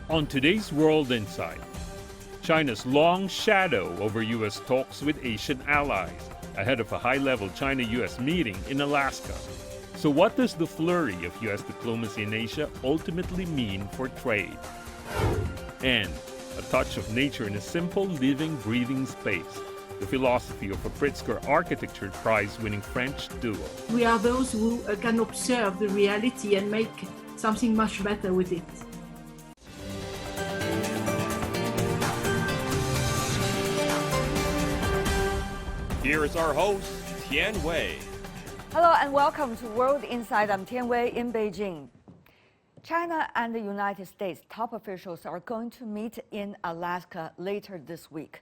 On today's World Insight, China's long shadow over U.S. talks with Asian allies ahead of a high-level China-U.S. meeting in Alaska. So what does the flurry of U.S. diplomacy in Asia ultimately mean for trade? And a touch of nature in a simple, living, breathing space, the philosophy of a Pritzker Architecture Prize-winning French duo. We are those who can observe the reality and make something much better with it. Here is our host, Tian Wei. Hello and welcome to World Insight. I'm Tian Wei in Beijing. China and the United States top officials are going to meet in Alaska later this week.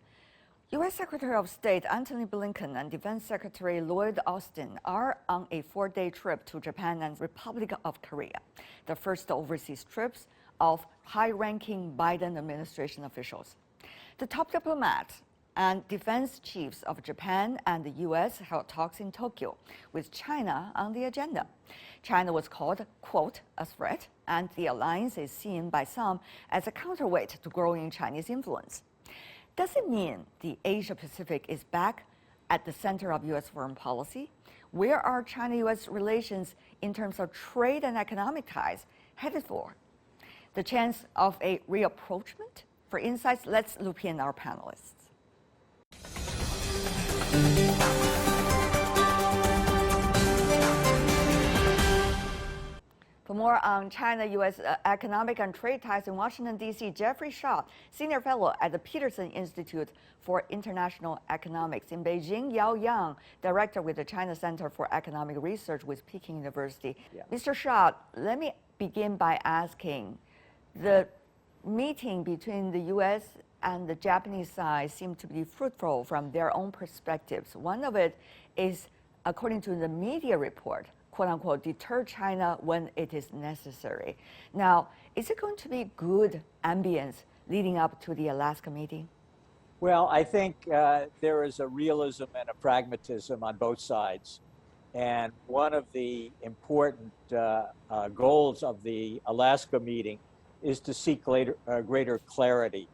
U.S. Secretary of State Antony Blinken and Defense Secretary Lloyd Austin are on a 4-day trip to Japan and Republic of Korea, the first overseas trips of high-ranking Biden administration officials. The top diplomats and defense chiefs of Japan and the U.S. held talks in Tokyo, with China on the agenda. China was called, quote, a threat, and the alliance is seen by some as a counterweight to growing Chinese influence. Does it mean the Asia-Pacific is back at the center of U.S. foreign policy? Where are China-U.S. relations in terms of trade and economic ties headed for? The chance of a reapproachment? For insights, let's loop in our panelists. For more on China-U.S. economic and trade ties in Washington, D.C., Jeffrey Shaw, Senior Fellow at the Peterson Institute for International Economics. In Beijing, Yael, Director with the China Center for Economic Research with Peking University. Yeah. Mr. Shaw, let me begin by asking, the meeting between the U.S. and the Japanese side seemed to be fruitful from their own perspectives. One of it is, according to the media report, quote unquote, deter China when it is necessary. Now, is it going to be good ambience leading up to the Alaska meeting? Well, I think there is a realism and a pragmatism on both sides. And one of the important goals of the Alaska meeting is to seek greater clarity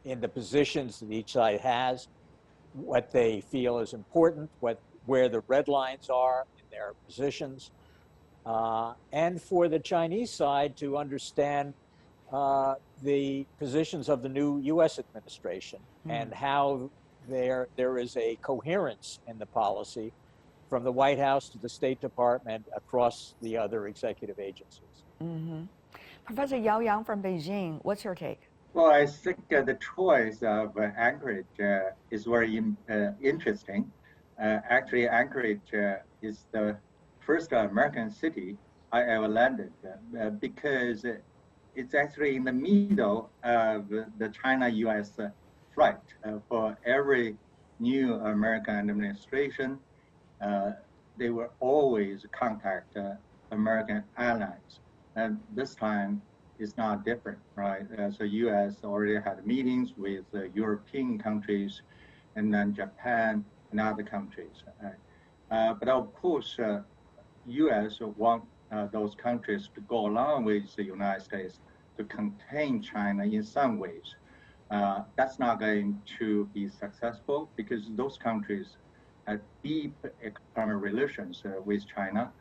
in the positions that each side has, what they feel is important, where the red lines are in their positions, and for the Chinese side to understand the positions of the new U.S. administration and how there is a coherence in the policy from the White House to the State Department across the other executive agencies. Mm-hmm. Professor Yael from Beijing, what's your take? Well, I think the choice of Anchorage is very interesting. Actually, Anchorage is the first American city I ever landed because it's actually in the middle of the China-U.S. flight. For every new American administration, they will always contact American allies. And this time, it's not different, right? So U.S. already had meetings with European countries and then Japan and other countries. But of course, U.S. want those countries to go along with the United States to contain China in some ways. That's not going to be successful because those countries have deep economic relations with China.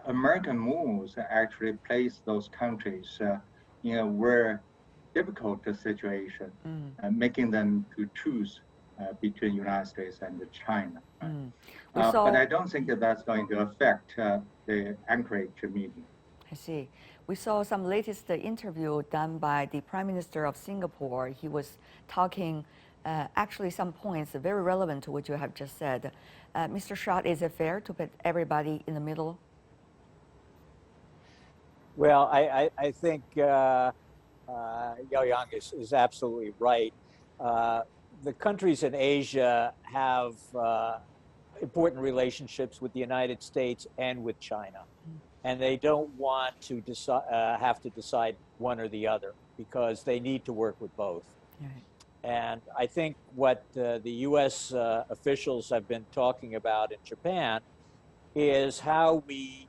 American moves actually place those countries in a very difficult situation, making them to choose between United States and China. But I don't think that that's going to affect the Anchorage meeting. I see. We saw some latest interview done by the Prime Minister of Singapore. He was talking actually some points very relevant to what you have just said. Mr. Schott, is it fair to put everybody in the middle? Well, I think Yael is absolutely right. The countries in Asia have important relationships with the United States and with China. And they don't want to have to decide one or the other because they need to work with both. Right. And I think what the U.S. Officials have been talking about in Japan is how we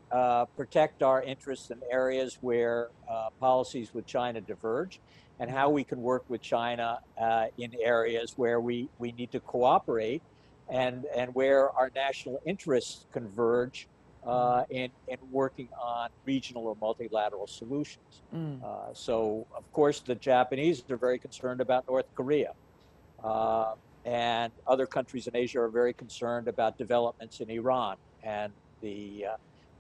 protect our interests in areas where policies with China diverge, and how we can work with China in areas where we need to cooperate, and where our national interests converge in working on regional or multilateral solutions. So, of course, the Japanese are very concerned about North Korea. Uh, and other countries in Asia are very concerned about developments in Iran and the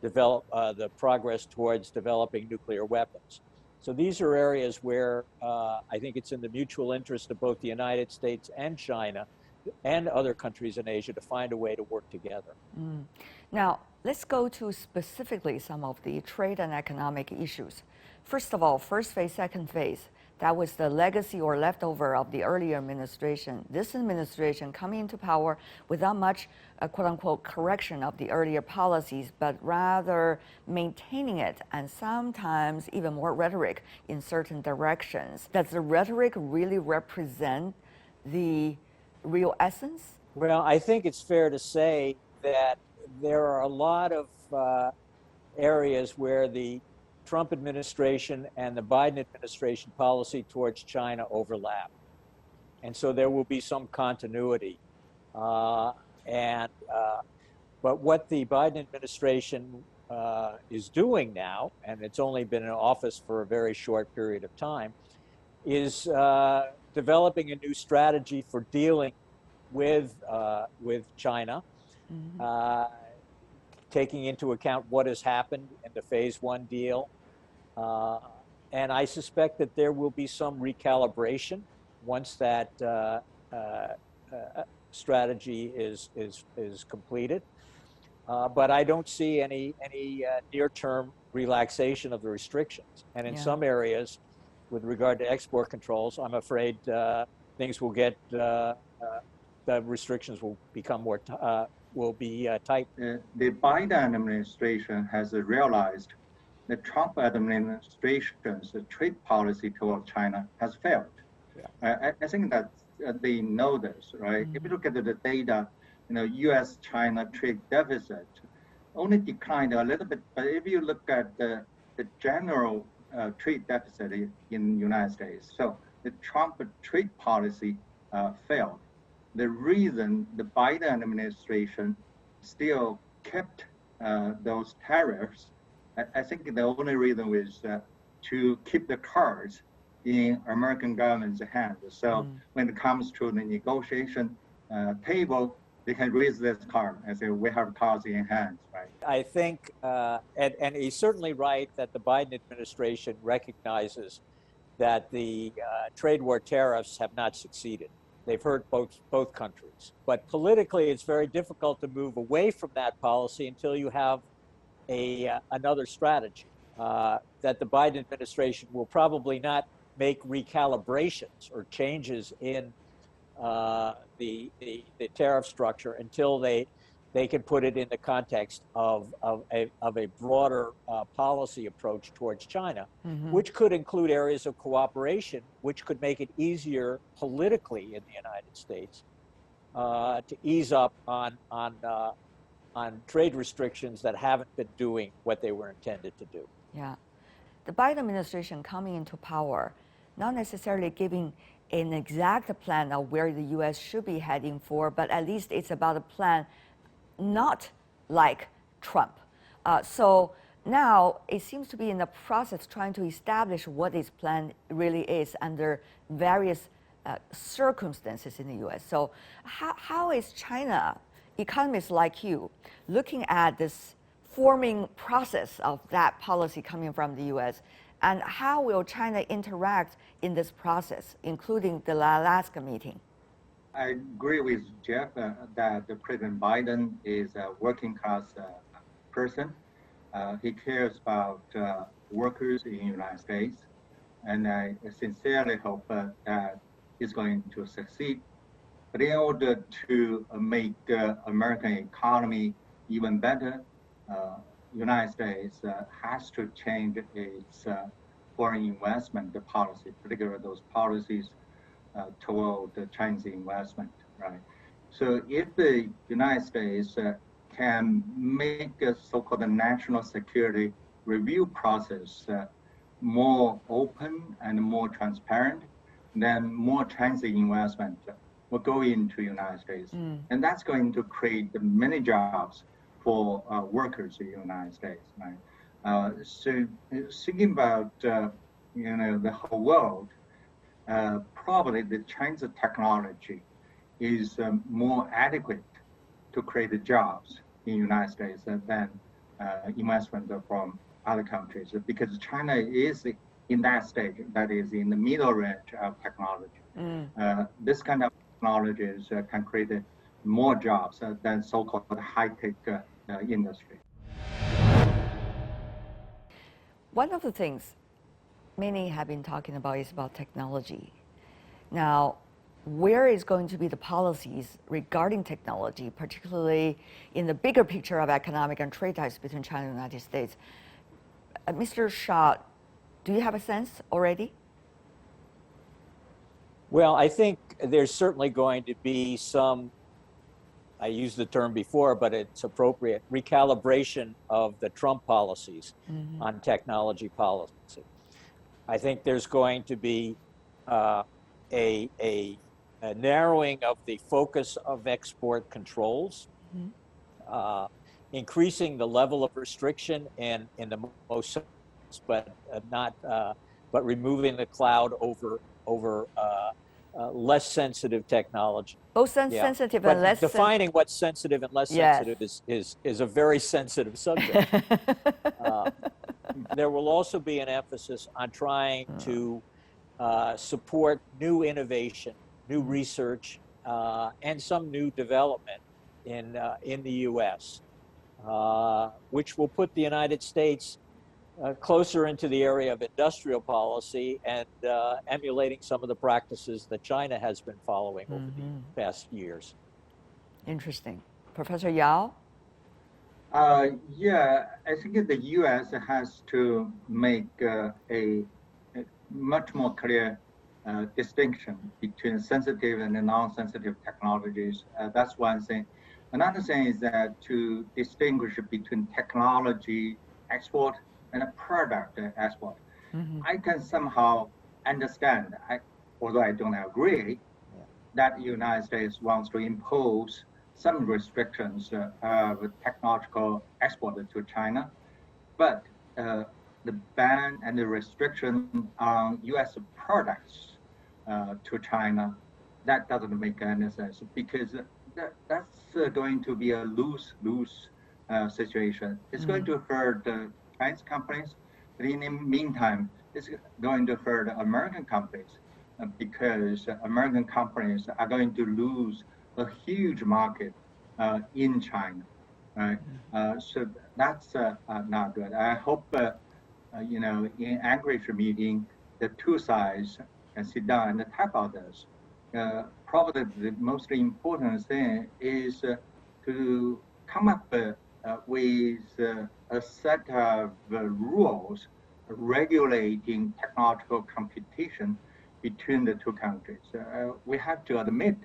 the progress towards developing nuclear weapons. So these are areas where I think it's in the mutual interest of both the United States and China and other countries in Asia to find a way to work together. Now, let's go to specifically some of the trade and economic issues. First of all, first phase, second phase. That was the legacy or leftover of the earlier administration. This administration coming into power without much, quote unquote, correction of the earlier policies, but rather maintaining it and sometimes even more rhetoric in certain directions. Does the rhetoric really represent the real essence? Well, I think it's fair to say that there are a lot of areas where the Trump administration and the Biden administration policy towards China overlap. And so there will be some continuity. But what the Biden administration is doing now, and it's only been in office for a very short period of time, is developing a new strategy for dealing with China, taking into account what has happened in the phase one deal. And I suspect that there will be some recalibration once that strategy is completed. But I don't see any near-term relaxation of the restrictions. And in some areas, with regard to export controls, I'm afraid things will get the restrictions will become more will be tight. The Biden administration has realized the Trump administration's trade policy toward China has failed. Yeah. I think that they know this, right? If you look at the data, U.S.-China trade deficit only declined a little bit, but if you look at the general trade deficit in the United States, so the Trump trade policy failed. The reason the Biden administration still kept those tariffs, I think the only reason was to keep the cards in American government's hands. So when it comes to the negotiation table, they can raise this card and say, we have cards in hands, right? I think, and he's certainly right that the Biden administration recognizes that the trade war tariffs have not succeeded. They've hurt both countries. But politically, it's very difficult to move away from that policy until you have another strategy. That the Biden administration will probably not make recalibrations or changes in the tariff structure until they can put it in the context of a broader policy approach towards China, which could include areas of cooperation, which could make it easier politically in the United States to ease up on trade restrictions that haven't been doing what they were intended to do. Yeah. The Biden administration coming into power, not necessarily giving an exact plan of where the U.S. should be heading for, but at least it's about a plan not like Trump. So now it seems to be in the process trying to establish what his plan really is under various circumstances in the U.S. So how is China, economists like you, looking at this forming process of that policy coming from the U.S., and how will China interact in this process, including the Alaska meeting? I agree with Jeff that President Biden is a working class person. He cares about workers in the United States, and I sincerely hope that he's going to succeed. But in order to make American economy even better, United States has to change its foreign investment policy, particularly those policies toward the Chinese investment, right? So if the United States can make a so-called national security review process more open and more transparent, then more Chinese investment will go into United States. And that's going to create many jobs for workers in the United States, right? So thinking about, the whole world, probably the Chinese technology is more adequate to create the jobs in the United States than investment from other countries, because China is in that stage that is in the middle range of technology. This kind of technologies can create more jobs than so-called high-tech industry. One of the things many have been talking about is about technology. Now, where is going to be the policies regarding technology, particularly in the bigger picture of economic and trade ties between China and the United States? Mr. Shah, do you have a sense already? Well, I think there's certainly going to be some, I used the term before, but it's appropriate, recalibration of the Trump policies on technology policy. I think there's going to be a narrowing of the focus of export controls, increasing the level of restriction in the most, but but removing the cloud over less sensitive technology. Both sensitive but and less defining what's sensitive and less sensitive is a very sensitive subject. There will also be an emphasis on trying to support new innovation, new research, and some new development in the U.S., which will put the United States closer into the area of industrial policy and emulating some of the practices that China has been following over the past years. Interesting. Professor Yael? Yeah, I think the U.S. has to make a much more clear distinction between sensitive and non-sensitive technologies. That's one thing. Another thing is that to distinguish between technology export and a product export. I can somehow understand, although I don't agree, that the United States wants to impose some restrictions with technological export to China, but the ban and the restriction on U.S. products to China, that doesn't make any sense, because that's going to be a lose-lose situation. It's going to hurt Chinese companies, but in the meantime, it's going to hurt American companies because American companies are going to lose a huge market in China, right? So that's not good. I hope, in Anchorage meeting, the two sides can sit down and talk about this. Probably the most important thing is to come up with a set of rules regulating technological competition between the two countries. We have to admit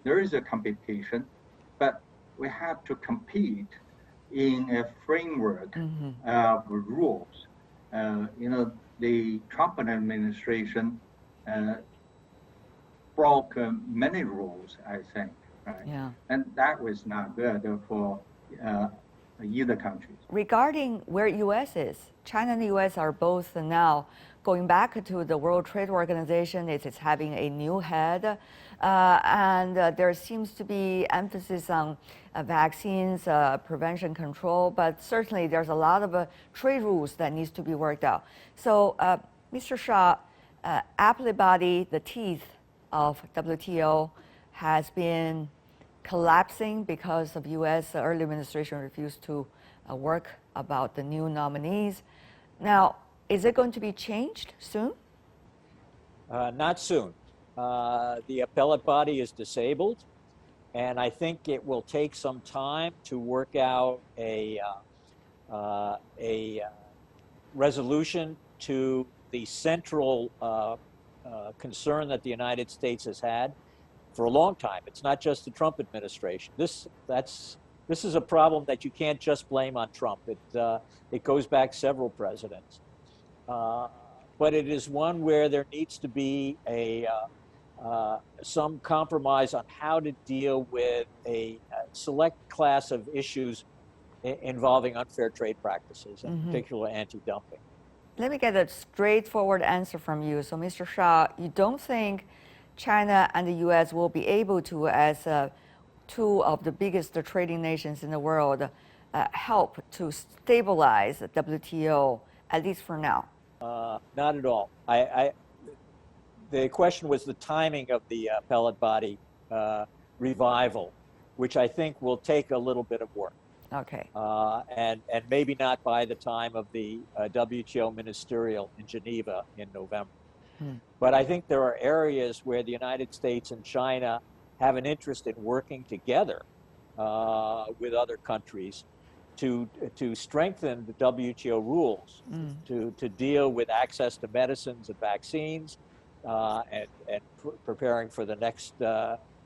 there is a competition, but we have to compete in a framework of rules. The Trump administration broke many rules, I think, right? Yeah. And that was not good for either country. Regarding where U.S. is, China and the U.S. are both now going back to the World Trade Organization. It's having a new head, and there seems to be emphasis on vaccines, prevention control, but certainly there's a lot of trade rules that needs to be worked out. So, Mr. Shah, aptly body, the teeth of WTO has been collapsing because of U.S. early administration refused to work about the new nominees. Now, is it going to be changed soon? Not soon. The appellate body is disabled, and I think it will take some time to work out a resolution to the central concern that the United States has had for a long time. It's not just the Trump administration. This is a problem that you can't just blame on Trump. It goes back several presidents, but it is one where there needs to be some compromise on how to deal with a select class of issues involving unfair trade practices, in particular anti-dumping. Let me get a straightforward answer from you. So, Mr. Shah, you don't think China and the U.S. will be able to, as two of the biggest trading nations in the world, help to stabilize the WTO, at least for now? Not at all. The question was the timing of the appellate body revival, which I think will take a little bit of work. Okay. And maybe not by the time of the WTO ministerial in Geneva in November. But I think there are areas where the United States and China have an interest in working together with other countries to strengthen the WTO rules, to deal with access to medicines and vaccines, and preparing for the next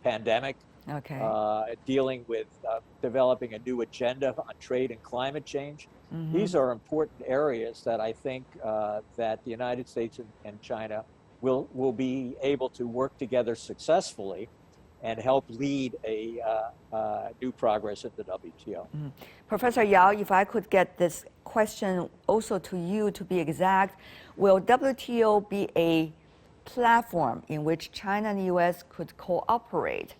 pandemic. Okay. Dealing with developing a new agenda on trade and climate change. These are important areas that I think that the United States and China will be able to work together successfully and help lead a new progress in the WTO. Professor Yael, if I could get this question also to you to be exact, will WTO be a platform in which China and the U.S. could cooperate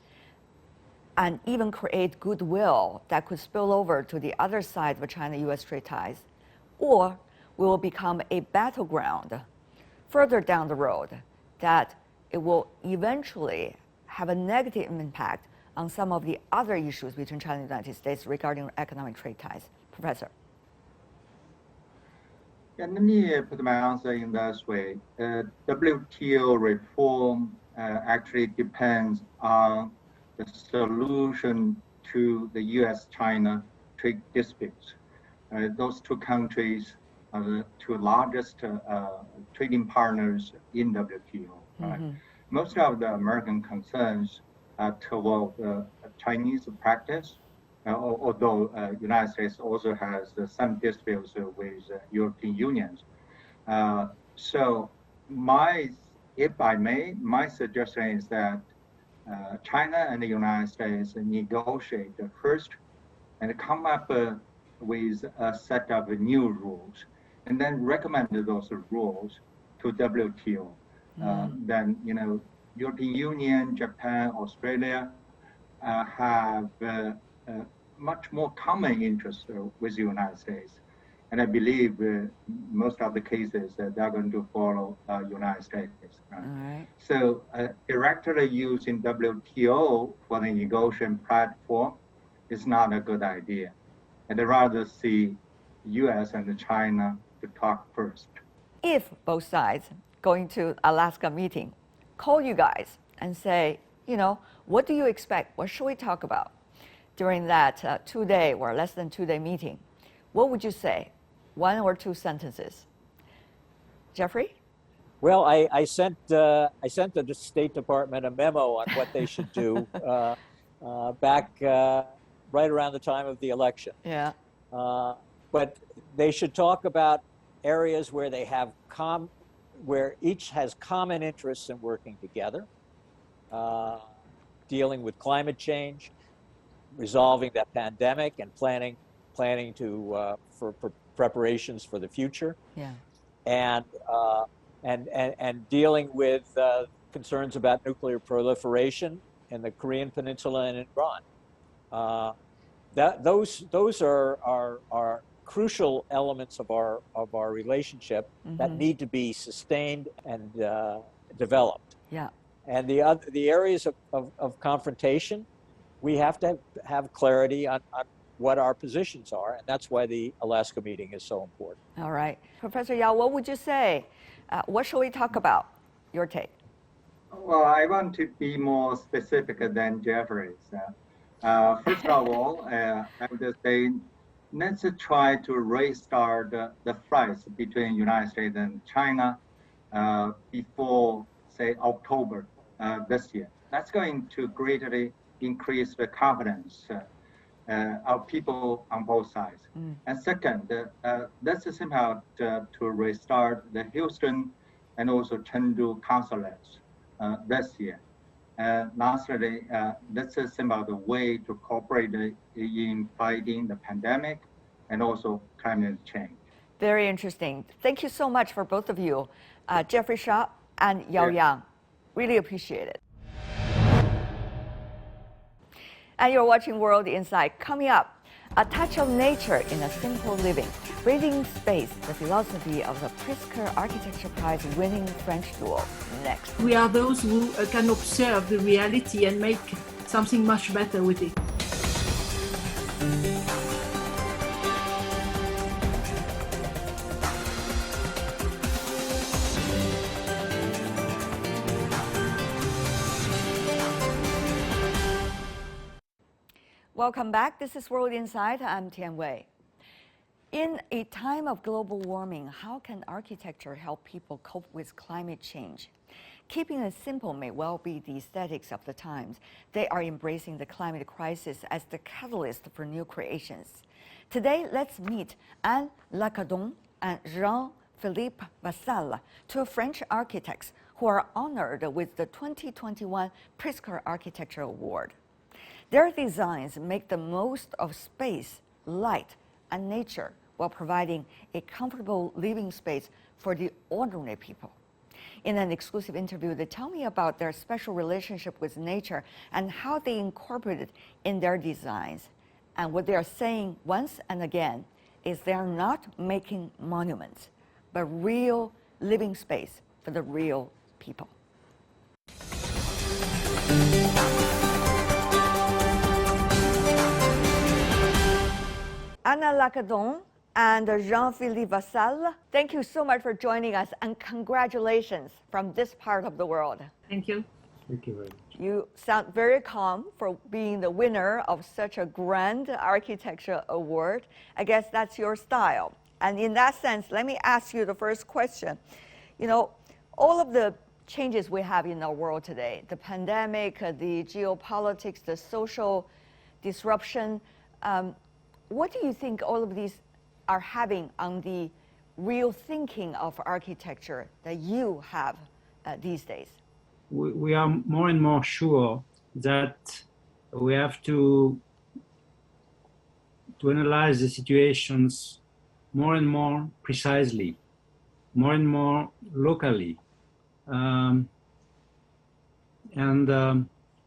and even create goodwill that could spill over to the other side of China-U.S. trade ties? Or will it become a battleground further down the road that it will eventually have a negative impact on some of the other issues between China and the United States regarding economic trade ties? Professor. Yeah, let me put my answer in this way. WTO reform actually depends on the solution to the U.S.-China trade disputes. Those two countries are the two largest trading partners in WTO. Right? Most of the American concerns are toward Chinese practice, although United States also has some disputes with European unions. So if I may, my suggestion is that China and the United States negotiate first and come up with a set of new rules and then recommend those rules to WTO. Then, European Union, Japan, Australia have much more common interest with the United States. And I believe most of the cases they're going to follow United States. Right? Right. So directly using WTO for the negotiation platform is not a good idea. I'd rather see U.S. and China to talk first. If both sides going to Alaska meeting call you guys and say, what do you expect? What should we talk about during that 2-day or less than 2-day meeting? What would you say? 1 or 2 sentences. Jeffrey? Well, I sent the State Department a memo on what they should do back right around the time of the election. Yeah. But they should talk about areas where they have where each has common interests in working together, dealing with climate change, resolving that pandemic, and planning to for preparations for the future. Yeah. And dealing with concerns about nuclear proliferation in the Korean Peninsula and in Iran. Those are crucial elements of our relationship that need to be sustained and developed. Yeah. And the areas of confrontation, we have to have clarity on what our positions are, and that's why the Alaska meeting is so important. All right. Professor Yael, what would you say? What shall we talk about? Your take. Well, I want to be more specific than Jeffrey's. First of all, I would say let's try to restart the fights between United States and China before say, October this year. That's going to greatly increase the confidence of people on both sides. And second, this is somehow to restart the Houston and also Chengdu consulates this year. Lastly, this is about the way to cooperate in fighting the pandemic and also climate change. Very interesting. Thank you so much for both of you, Jeffrey Shaw and Yael Yang. Really appreciate it. And you're watching World Insight. Coming up, a touch of nature in a simple living. Breathing space, the philosophy of the Pritzker Architecture Prize winning French duo. Next. We are those who can observe the reality and make something much better with it. Welcome back. This is World Insight. I'm Tian Wei. In a time of global warming, how can architecture help people cope with climate change? Keeping it simple may well be the aesthetics of the times. They are embracing the climate crisis as the catalyst for new creations. Today, let's meet Anne Lacadon and Jean-Philippe Vassal, two French architects who are honored with the 2021 Pritzker Architecture Award. Their designs make the most of space, light, and nature while providing a comfortable living space for the ordinary people. In an exclusive interview, they tell me about their special relationship with nature and how they incorporate it in their designs. And what they are saying once and again is they are not making monuments, but real living space for the real people. Anne Lacadon and Jean-Philippe Vassal, thank you so much for joining us and congratulations from this part of the world. Thank you. Thank you very much. You sound very calm for being the winner of such a grand architecture award. I guess that's your style. And in that sense, let me ask you the first question. You know, all of the changes we have in our world today, the pandemic, the geopolitics, the social disruption, what do you think all of these are having on the real thinking of architecture that you have these days? We are more and more sure that we have to analyze the situations more and more precisely, more and more locally, and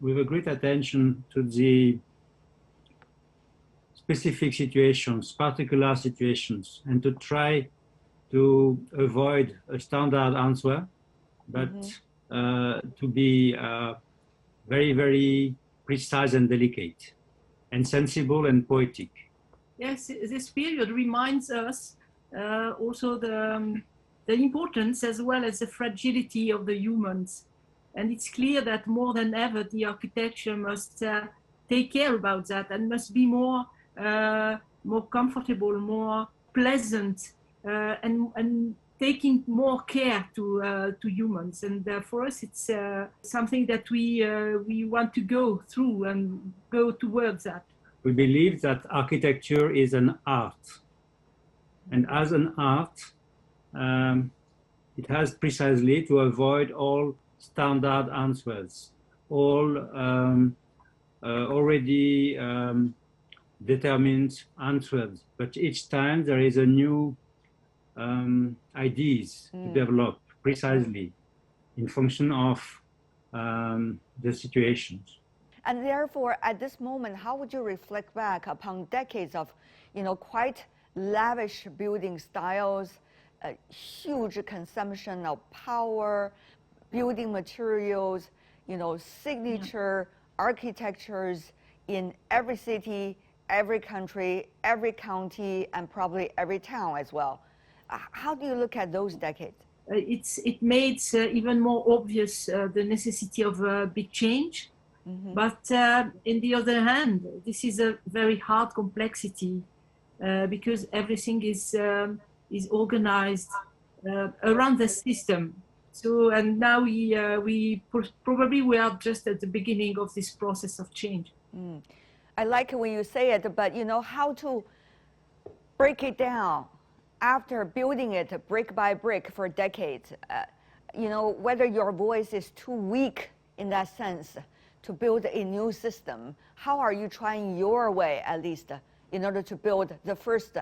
with a great attention to the specific situations, particular situations, and to try to avoid a standard answer, but to be very, very precise and delicate, and sensible and poetic. Yes, this period reminds us also the importance as well as the fragility of the humans. And it's clear that more than ever, the architecture must take care about that and must be more comfortable, more pleasant, and taking more care to humans. And for us, it's something that we want to go through and go towards that. We believe that architecture is an art. And as an art, it has precisely to avoid all standard answers, all already determined answers. But each time there is a new ideas to develop precisely in function of the situations. And therefore, at this moment, how would you reflect back upon decades of, quite lavish building styles, huge consumption of power, building materials, signature architectures in every city, every country, every county, and probably every town as well. How do you look at those decades? It made even more obvious the necessity of a big change. But in the other hand, this is a very hard complexity because everything is organized around the system. So, and now probably we are just at the beginning of this process of change. I like it when you say it, but you know how to break it down after building it brick by brick for decades. You know, whether your voice is too weak in that sense to build a new system, how are you trying your way, at least, in order to build the first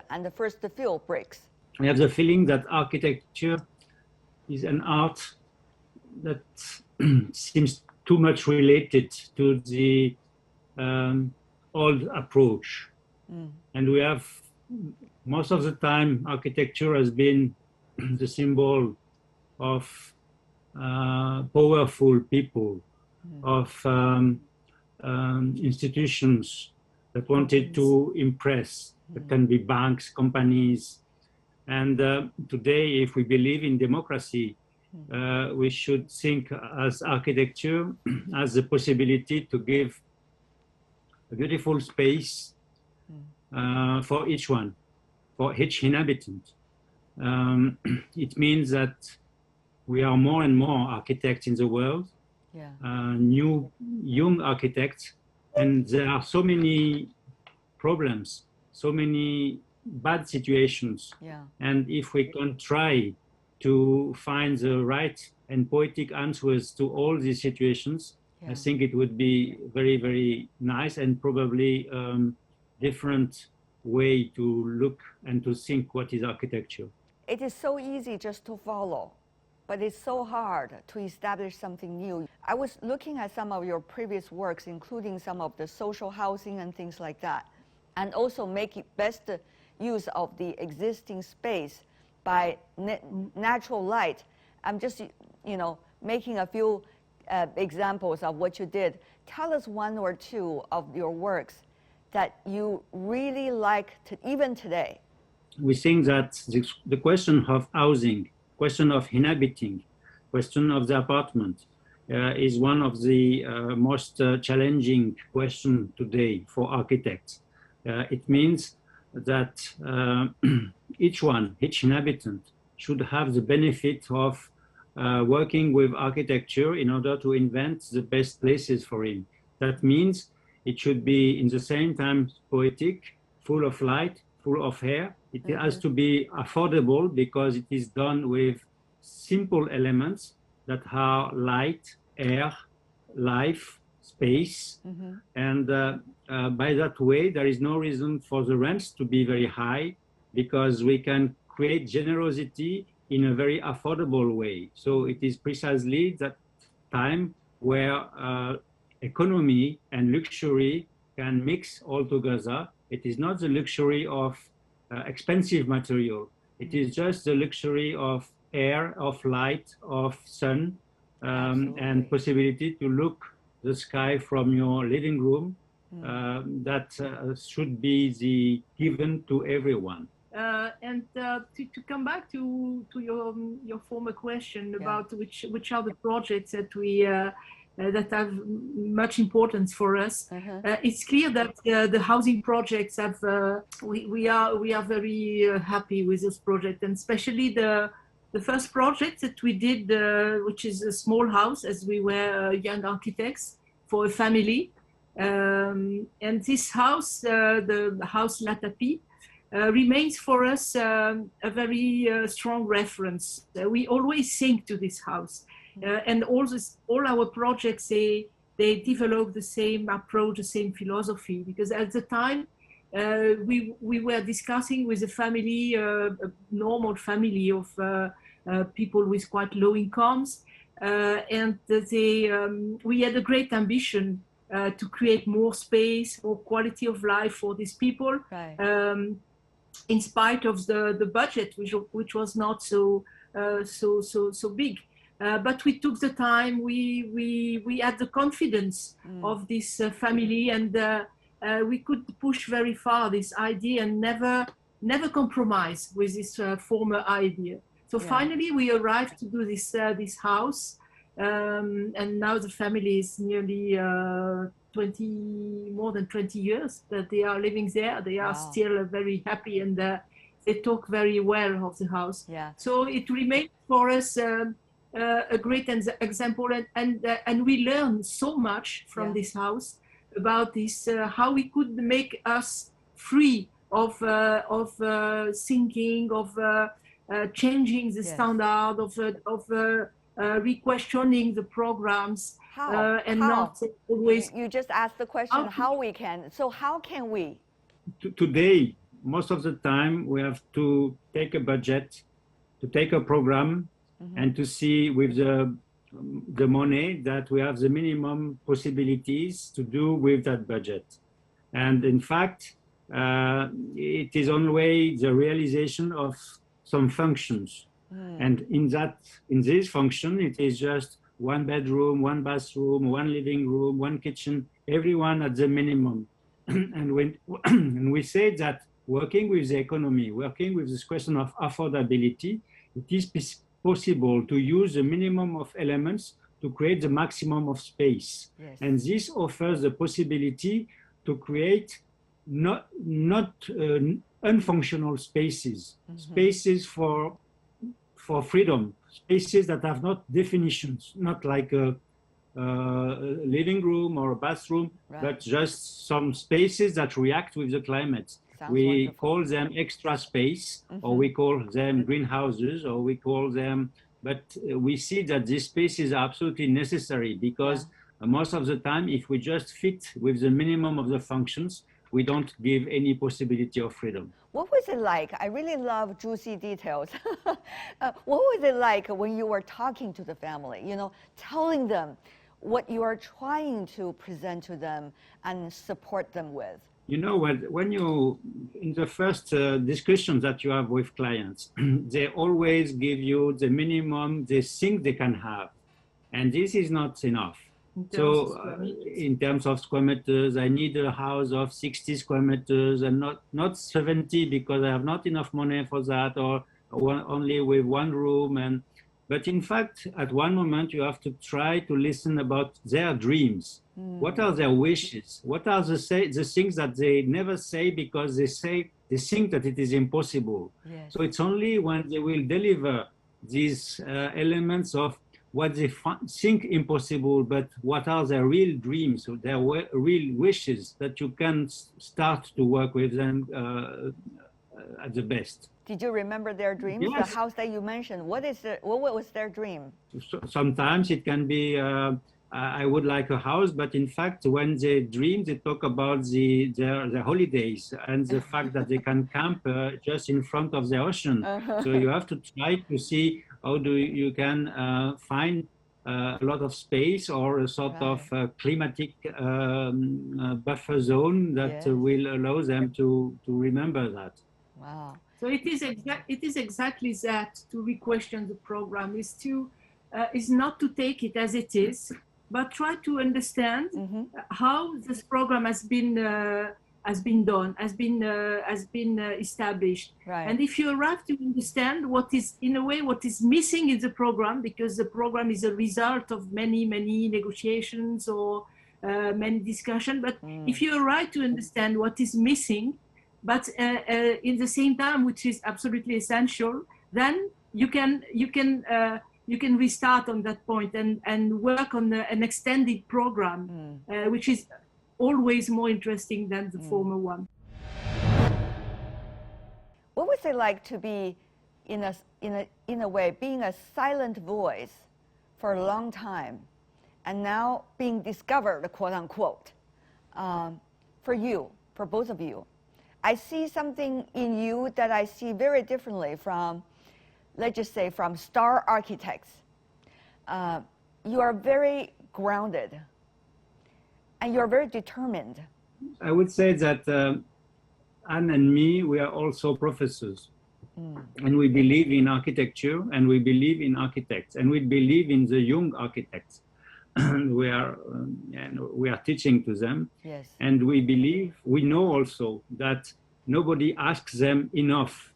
few bricks? I have the feeling that architecture is an art that seems too much related to the old approach. And we have, most of the time, architecture has been the symbol of powerful people, of institutions that wanted to impress. That can be banks, companies. And today, if we believe in democracy, we should think as architecture as the possibility to give a beautiful space for each one, for each inhabitant. It means that we are more and more architects in the world, new young architects, and there are so many problems, so many bad situations. And if we can try to find the right and poetic answers to all these situations, I think it would be very, very nice and probably different way to look and to think what is architecture. It is so easy just to follow, but it's so hard to establish something new. I was looking at some of your previous works, including some of the social housing and things like that, and also making best use of the existing space by natural light. I'm just, you know, making a few examples of what you did. Tell us one or two of your works that you really like even today. We think that the question of housing, question of inhabiting, question of the apartment is one of the most challenging questions today for architects. It means that each inhabitant should have the benefit of working with architecture in order to invent the best places for him. That means it should be in the same time poetic, full of light, full of air. It has to be affordable because it is done with simple elements that are light, air, life, space. And by that way, there is no reason for the rents to be very high because we can create generosity in a very affordable way. So it is precisely that time where economy and luxury can mix all together. It is not the luxury of expensive material. It is just the luxury of air, of light, of sun, and possibility to look the sky from your living room. That should be given to everyone. And to come back to your former question about which are the projects that we that have much importance for us. It's clear that the housing projects have we are very happy with this project, and especially the first project that we did, which is a small house, as we were young architects for a family, and this house, the house La Tapie, remains for us a very strong reference. We always think to this house, and all our projects they develop the same approach, the same philosophy. Because at the time we were discussing with a family, a normal family of people with quite low incomes, and we had a great ambition to create more space, more quality of life for these people. Right. In spite of the budget, which was not so big, but we took the time. We had the confidence of this family, and we could push very far this idea and never compromise with this former idea. So finally, we arrived to do this house, and now the family is nearly more than 20 years that they are living there. They are still very happy, and they talk very well of the house. So it remains for us a great example, and we learn so much from this house about this, how we could make us free of thinking, of changing the standard, of re-questioning the programs. How? And how? not always. You just asked the question how we can. So how can we? Today, most of the time, we have to take a budget, to take a program, and to see with the money that we have the minimum possibilities to do with that budget. And in fact, it is only the realization of some functions. And in this function, it is just one bedroom, one bathroom, one living room, one kitchen, everyone at the minimum. And when we say that working with the economy, working with this question of affordability, it is possible to use the minimum of elements to create the maximum of space. Yes. And this offers the possibility to create not unfunctional spaces, spaces for freedom, spaces that have not definitions, not like a living room or a bathroom, but just some spaces that react with the climate. We call them extra space, or we call them greenhouses, or we call them, but we see that these spaces are absolutely necessary because most of the time, if we just fit with the minimum of the functions, we don't give any possibility of freedom. What was it like? I really love juicy details. What was it like when you were talking to the family, you know, telling them what you are trying to present to them and support them with? You know, when you, in the first discussions that you have with clients, they always give you the minimum they think they can have. And this is not enough. So in terms of square meters, I need a house of 60 square meters and not 70 because I have not enough money for that, or only with one room. But in fact, at one moment, you have to try to listen about their dreams. What are their wishes? What are the things that they never say because they think that it is impossible. Yes. So it's only when they will deliver these elements of what they think impossible, but what are their real dreams, their real wishes, that you can start to work with them at the best. Did you remember their dreams? Yes. The house that you mentioned, what was their dream? So sometimes it can be, I would like a house, but in fact, when they dream, they talk about their holidays and the fact that they can camp just in front of the ocean. So you have to try to see how you can find a lot of space or a sort of climatic buffer zone that will allow them to remember that. Wow. So it is exactly that, to re-question the program, is not to take it as it is, but try to understand how this program has been established. Right. And if you arrive to understand what is missing in the program, because the program is a result of many negotiations or many discussions, but if you arrive to understand what is missing, but in the same time, which is absolutely essential, then you can restart on that point and work on an extended program, which is always more interesting than the former one. What was it like to be, in a way, being a silent voice for a long time, and now being discovered, quote unquote, for both of you? I see something in you that I see very differently from, let's just say, from star architects. You are very grounded, and you're very determined. I would say that Anne and me, we are also professors. And we believe in architecture, and we believe in architects, and we believe in the young architects. we are teaching to them. Yes. And we know also that nobody asks them enough,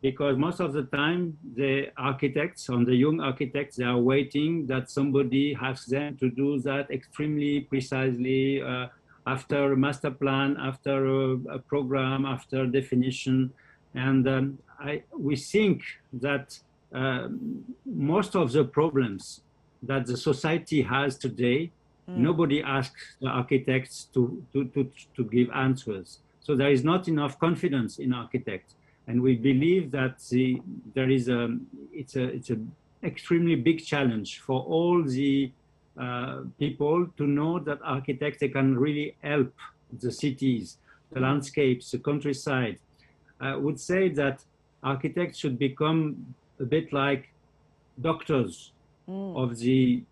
because most of the time the architects, on the young architects, they are waiting that somebody asks them to do that extremely precisely, after a master plan, after a program, after definition. And we think that most of the problems that the society has today, nobody asks the architects to give answers. So there is not enough confidence in architects. And we believe that it's an extremely big challenge for all the people to know that architects, they can really help the cities, the landscapes, the countryside. I would say that architects should become a bit like doctors of the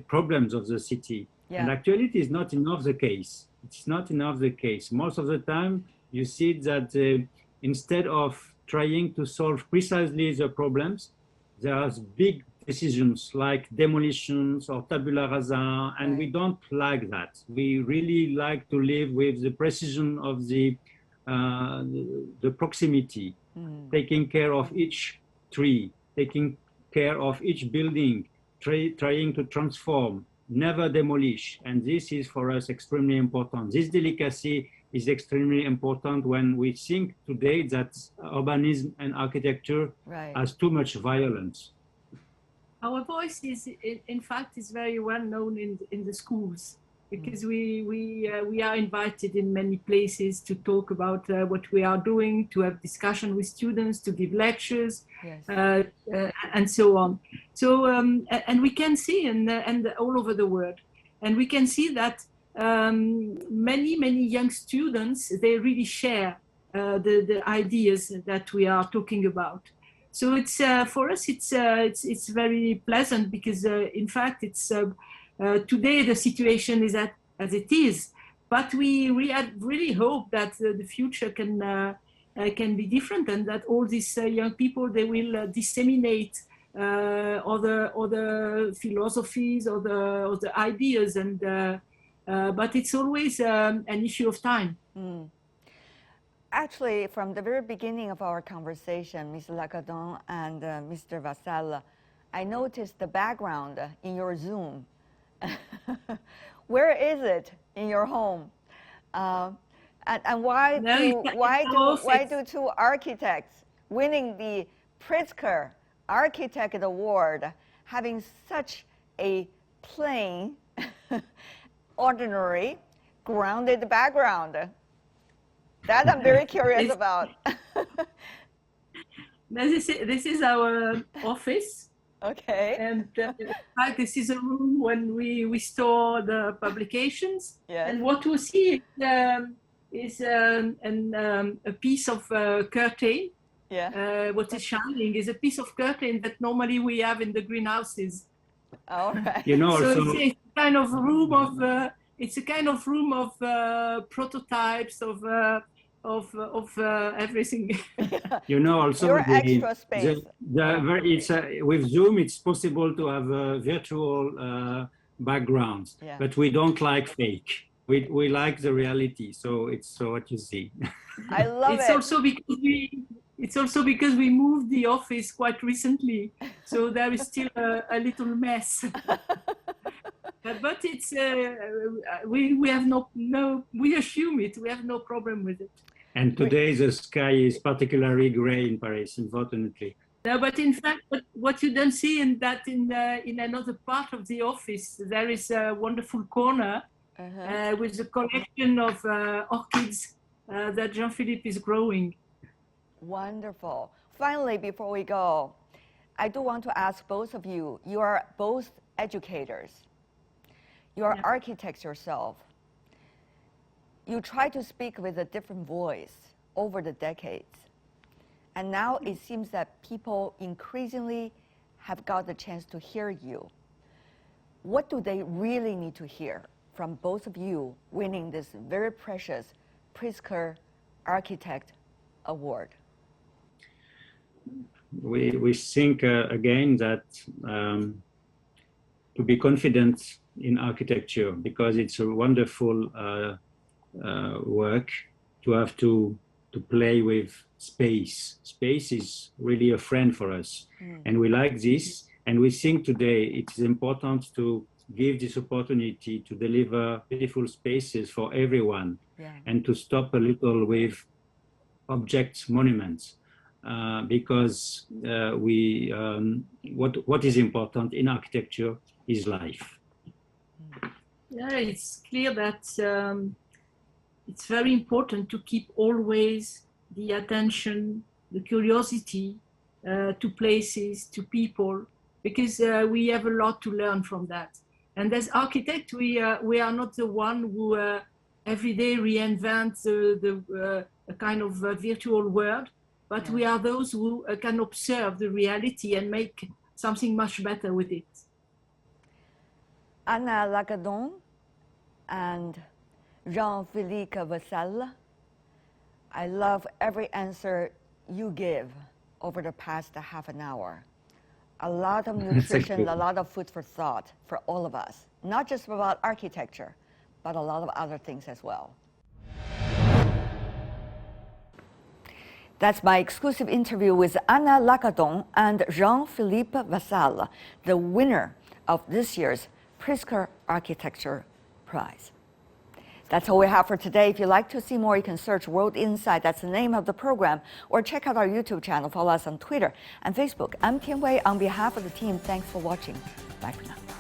problems of the city. Yeah. And actually, it is not enough the case. It's not enough the case. Most of the time, you see that instead of trying to solve precisely the problems, there are big decisions like demolitions or tabula rasa, and we don't like that. We really like to live with the precision of the proximity, taking care of each tree, taking care of each building, trying to transform, never demolish. And this is for us extremely important. This delicacy is extremely important when we think today that urbanism and architecture has too much violence. Our voice is, in fact, is very well known in the schools, because we are invited in many places to talk about what we are doing, to have discussion with students, to give lectures, and so on. So and we can see, and all over the world, and we can see that many young students, they really share the ideas that we are talking about. So it's for us, it's very pleasant, because in fact it's today the situation is as it is, but we really hope that the future can be different, and that all these young people, they will disseminate other philosophies or the ideas, and but it's always an issue of time. Actually, from the very beginning of our conversation, Mr. Lacadon and Mr. Vassal, I noticed the background in your Zoom. Where is it in your home? And why do two architects winning the Pritzker Architect Award having such a plain, ordinary, grounded background? That I'm very curious about. This is our office. Okay. And in fact, this is a room when we store the publications. Yes. And what we see is a piece of curtain. Yeah. What is shining is a piece of curtain that normally we have in the greenhouses. All right. You know, so also, it's a kind of room of it's a kind of room of prototypes of everything. you know, also your extra space. With Zoom, it's possible to have virtual backgrounds, but we don't like fake. We like the reality, so it's what you see. I love it. It's also because we moved the office quite recently, so there is still a little mess. But it's we have we assume it. We have no problem with it. And today the sky is particularly gray in Paris, unfortunately. No, but in fact, what you don't see in another part of the office, there is a wonderful corner with a collection of orchids that Jean-Philippe is growing. Wonderful. Finally, before we go, I do want to ask both of you. You are both educators. You are architects yourself. You try to speak with a different voice over the decades. And now it seems that people increasingly have got the chance to hear you. What do they really need to hear from both of you winning this very precious Pritzker Architect Award? We think again that to be confident in architecture, because it's a wonderful work, to have to play with space. Space is really a friend for us, and we like this. And we think today it is important to give this opportunity to deliver beautiful spaces for everyone, and to stop a little with objects, monuments. because what is important in architecture is life. Yeah, it's clear that it's very important to keep always the attention, the curiosity to places, to people, because we have a lot to learn from that. And as architects, we are not the one who every day reinvent a kind of virtual world, but we are those who can observe the reality and make something much better with it. Anna Lagadon and Jean-Philippe Vassal, I love every answer you give over the past half an hour. A lot of nutrition, a lot of food for thought for all of us, not just about architecture, but a lot of other things as well. That's my exclusive interview with Anna Lagadon and Jean-Philippe Vassal, the winner of this year's Pritzker Architecture Prize. That's all we have for today. If you'd like to see more, you can search World Insight, that's the name of the program, or check out our YouTube channel. Follow us on Twitter and Facebook. I'm Tian Wei. On behalf of the team, thanks for watching. Bye for now.